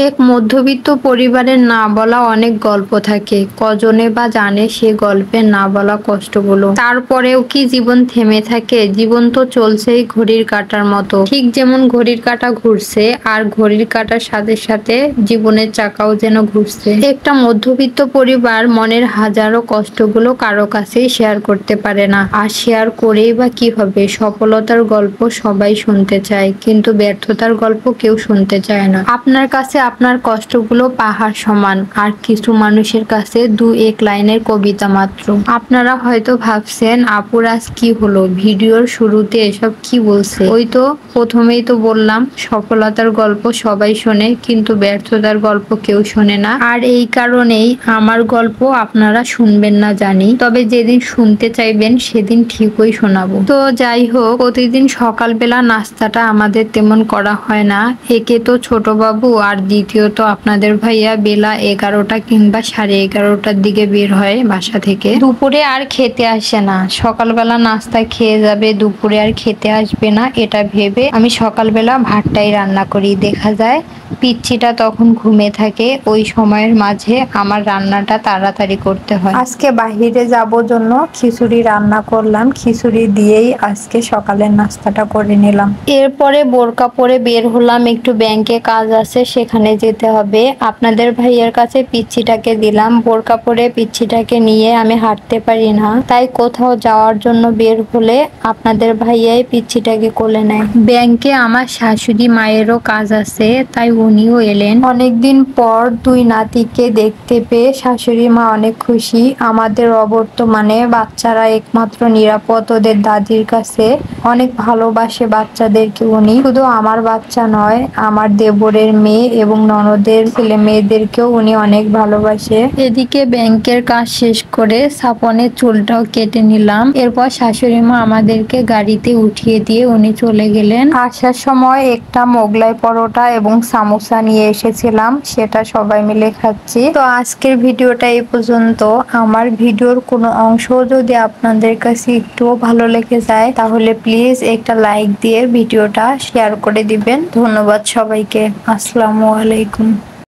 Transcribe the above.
এক মধ্যবিত্ত পরিবারের না বলা অনেক গল্প থাকে, কজনে বা জানে সে গল্পের না বলা কষ্টগুলো। তারপরেও কি জীবন থেমে থাকে? জীবন তো চলছেই ঘড়ির কাঁটার মতো, ঠিক যেমন ঘড়ির কাঁটা ঘুরছে আর ঘড়ির কাঁটার সাথে সাথে জীবনের চাকাও যেন ঘুরছে। একটা মধ্যবিত্ত পরিবার মনের হাজারো কষ্টগুলো কারো কাছেই শেয়ার করতে পারে না, আর শেয়ার করেই বা কি হবে? সফলতার গল্প সবাই শুনতে চায়, কিন্তু ব্যর্থতার গল্প কেউ শুনতে চায় না। আপনার কাছে আপনার কষ্টগুলো পাহাড় সমান, আর কিছু মানুষের কাছে দু এক লাইনের কবিতা মাত্র। আপনারা হয়তো ভাবছেন আপুর আজ কি হলো, ভিডিওর শুরুতে এসব কি বলছে? ওই তো প্রথমেই তো বললাম, সফলতার গল্প সবাই শোনে, কিন্তু ব্যর্থতার গল্প কেউ শোনে না। আর এই কারণেই আমার গল্প আপনারা শুনবেন না জানি, তবে যেদিন শুনতে চাইবেন সেদিন ঠিকই শোনাবো। তো যাই হোক, প্রতিদিন সকালবেলা নাস্তাটা আমাদের তেমন করা হয় না। একে তো ছোট বাবু, আর দ্বিতীয়ত আপনাদের ভাইয়া বেলা 11টা কিংবা 11:30টার দিকে বের হয় বাসা থেকে। দুপুরে আর খেতে আসে না, সকালবেলা নাস্তা খেয়ে যাবে, দুপুরে আর খেতে আসবে না, এটা ভেবে আমি সকালবেলা ভাতটাই রান্না করি। দেখা যায় পিচ্চিটা তখন ঘুমে থাকে, ওই সময়ের মাঝে আমার রান্নাটা তাড়াতাড়ি করতে হয়। আজকে বাহিরে যাব জন্য খিচুড়ি রান্না করলাম, খিচুড়ি দিয়েই আজকে সকালের নাস্তাটা করে নিলাম। এরপরে বোরকা পরে বের হলাম, একটু ব্যাংকে কাজ আছে, সেখানে যেতে হবে। আপনাদের ভাইয়ের কাছে পিচ্চিটাকে দিলাম, বোরকা পরে পিচ্চিটাকে নিয়ে আমি হাঁটতে পারি না, তাই কোথাও যাওয়ার জন্য বের হলে আপনাদের ভাইয়াই পিচ্চিটাকে কোলে নেয়। ব্যাংকে আমার শাশুড়ি মায়েরও কাজ আছে, তাই উনিও এলেন। অনেকদিন পর দুই নাতিকে দেখতে পেয়ে শাশুড়ি মা অনেক খুশি। আমাদের অবর্তমানে বাচ্চারা একমাত্র নিরাপদ ওদের দাদির কাছে, অনেক ভালোবাসে বাচ্চাদেরকে উনি। শুধু আমার বাচ্চা নয়, আমার দেবরের মেয়ে এবং ননদের ছেলে মেয়েদেরকেও উনি অনেক ভালোবাসে। এদিকে ব্যাংকের কাজ শেষ করে সাপনের চুলটাও কেটে নিলাম। এরপর শাশুড়ি মা আমাদেরকে গাড়িতে উঠিয়ে দিয়ে উনি চলে গেলেন। আসার সময় একটা মোগলাই পরোটা এবং সামোসা নিয়ে এসেছিলাম, সেটা সবাই মিলে খাচ্ছি। তো আজকের ভিডিওটা এই পর্যন্ত। আমার ভিডিওর কোনো অংশ যদি আপনাদের কাছে একটুও ভালো লেগে যায়, তাহলে প্লিজ একটা লাইক দিয়ে ভিডিওটা শেয়ার করে দিবেন। ধন্যবাদ সবাইকে। আসসালামু আলাইকুম।